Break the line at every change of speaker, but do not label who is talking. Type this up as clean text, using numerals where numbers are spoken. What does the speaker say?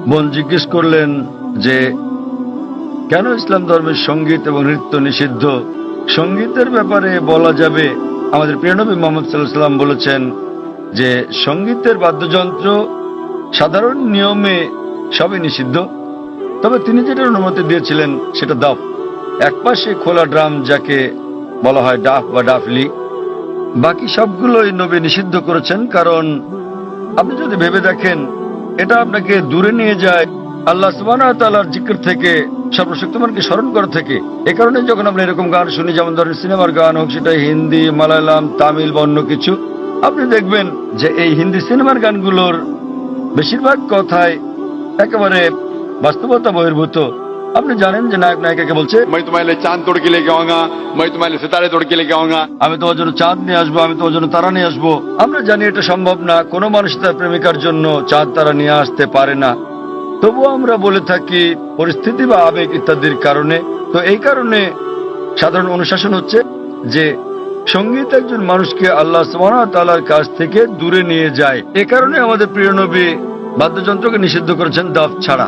বোন জিজ্ঞেস করলেন যে কেন ইসলাম ধর্মের সঙ্গীত এবং নৃত্য নিষিদ্ধ। সঙ্গীতের ব্যাপারে বলা যাবে, আমাদের প্রিয় নবী মুহাম্মদ সাল্লাল্লাহু আলাইহি ওয়াসাল্লাম বলেছেন যে সঙ্গীতের বাদ্যযন্ত্র সাধারণ নিয়মে সবই নিষিদ্ধ, তবে তিনি যেটা অনুমতি দিয়েছিলেন সেটা দাফ, একপাশে খোলা ড্রাম যাকে বলা হয় ডাফ বা ডাফলি। বাকি সবগুলোই নবী নিষিদ্ধ করেছেন, কারণ আপনি যদি ভেবে দেখেন এটা আপনাকে দূরে নিয়ে যায় আল্লাহ সুবহানাহু ওয়া তাআলার জিকির থেকে, সর্বশক্তিমানকে স্মরণ করা থেকে। এ কারণে যখন আমরা এরকম গান শুনি, যেমন ধরেন সিনেমার গান হোক, সেটা হিন্দি, মালায়ালাম, তামিল বা অন্য কিছু, আপনি দেখবেন যে এই হিন্দি সিনেমার গানগুলোর বেশিরভাগ কথাই একেবারে বাস্তবতা বহির্ভূত। আপনি জানেন যে নায়ক নায়িকাকে বলছে,
मैं तुम्हारे लिए चांद तोड़ के लेके आऊंगा, मैं तुम्हारे लिए सितारे तोड़ के लेके आऊंगा।
আমি তোমার জন্য চাঁদ নিয়ে আসবো, আমি তোমার জন্য তারা নিয়ে আসবো। আমরা জানি এটা সম্ভব না, কোনো মানুষ তার প্রেমিকার জন্য চাঁদ তারা নিয়ে আসতে পারে না। তবুও আমরা বলে থাকি পরিস্থিতি বা আবেগ ইত্যাদির কারণে। তো এই কারণে সাধারণ অনুশাসন হচ্ছে যে সঙ্গীত একজন মানুষকে আল্লাহ সুবহানাহু ওয়া তাআলার কাছ থেকে দূরে নিয়ে যায়। এ কারণে আমাদের প্রিয় নবী বাদ্যযন্ত্রকে নিষিদ্ধ করেছেন দাফ ছাড়া।